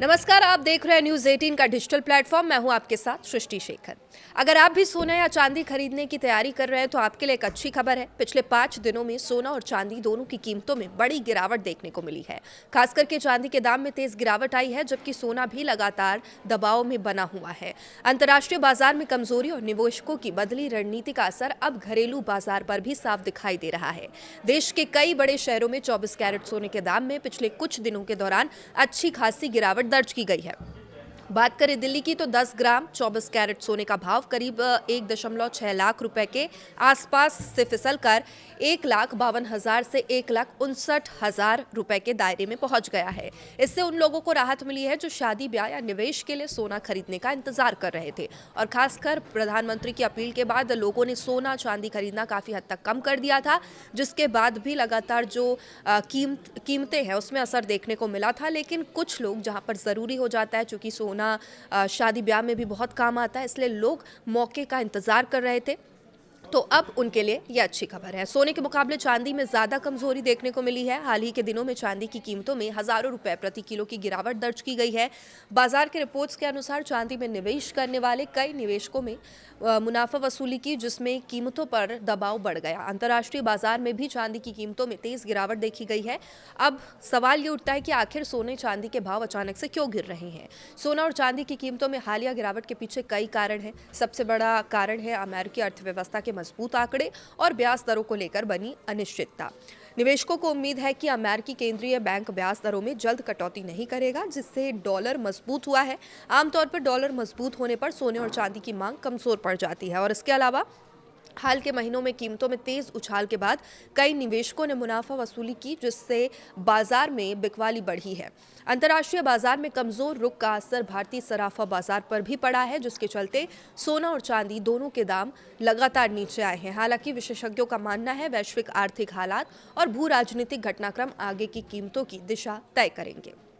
नमस्कार, आप देख रहे हैं न्यूज़ 18 का डिजिटल प्लेटफॉर्म। मैं हूं आपके साथ सृष्टि शेखर। अगर आप भी सोना या चांदी खरीदने की तैयारी कर रहे हैं तो आपके लिए एक अच्छी खबर है। पिछले 5 दिनों में सोना और चांदी दोनों की कीमतों में बड़ी गिरावट देखने को मिली है। खास करके चांदी के दाम में तेज गिरावट आई है, जबकि सोना भी लगातार दबाव में बना हुआ है। अंतर्राष्ट्रीय बाजार में कमजोरी और निवेशकों की बदली रणनीति का असर अब घरेलू बाजार पर भी साफ दिखाई दे रहा है। देश के कई बड़े शहरों में 24 कैरेट सोने के दाम में पिछले कुछ दिनों के दौरान अच्छी खासी गिरावट दर्ज की गई है। बात करें दिल्ली की तो 10 ग्राम 24 कैरेट सोने का भाव करीब 1.6 लाख रुपए के आसपास से फिसलकर 1,52,000 से 1,59,000 रुपए के दायरे में पहुंच गया है। इससे उन लोगों को राहत मिली है जो शादी ब्याह या निवेश के लिए सोना खरीदने का इंतजार कर रहे थे, और खासकर प्रधानमंत्री की अपील के बाद लोगों ने सोना चांदी खरीदना काफी हद तक कम कर दिया था, जिसके बाद भी लगातार जो कीमतें हैं उसमें असर देखने को मिला था। लेकिन कुछ लोग, जहां पर जरूरी हो जाता है, चूंकि सोना शादी ब्याह में भी बहुत काम आता है, इसलिए लोग मौके का इंतजार कर रहे थे, तो अब उनके लिए यह अच्छी खबर है। सोने के मुकाबले चांदी में ज्यादा कमजोरी देखने को मिली है। हाल ही के दिनों में चांदी की कीमतों में हजारों रुपए प्रति किलो की गिरावट दर्ज की गई है। बाजार के रिपोर्ट्स के अनुसार चांदी में निवेश करने वाले कई निवेशकों में मुनाफा वसूली की, जिसमें कीमतों पर दबाव बढ़ गया। अंतर्राष्ट्रीय बाजार में भी चांदी की कीमतों में तेज गिरावट देखी गई है। अब सवाल ये उठता है कि आखिर सोने चांदी के भाव अचानक से क्यों गिर रहे हैं। सोना और चांदी की कीमतों में हालिया गिरावट के पीछे कई कारण हैं। सबसे बड़ा कारण है अमेरिकी अर्थव्यवस्था के मजबूत आंकड़े और ब्याज दरों को लेकर बनी अनिश्चितता। निवेशकों को उम्मीद है कि अमेरिकी केंद्रीय बैंक ब्याज दरों में जल्द कटौती नहीं करेगा, जिससे डॉलर मजबूत हुआ है। आमतौर पर डॉलर मजबूत होने पर सोने और चांदी की मांग कमजोर पड़ जाती है, और इसके अलावा हाल के महीनों में कीमतों में तेज उछाल के बाद कई निवेशकों ने मुनाफा वसूली की, जिससे बाजार में बिकवाली बढ़ी है। अंतर्राष्ट्रीय बाजार में कमजोर रुख का असर भारतीय सराफा बाजार पर भी पड़ा है, जिसके चलते सोना और चांदी दोनों के दाम लगातार नीचे आए हैं। हालांकि विशेषज्ञों का मानना है वैश्विक आर्थिक हालात और भू राजनीतिक घटनाक्रम आगे की कीमतों की दिशा तय करेंगे।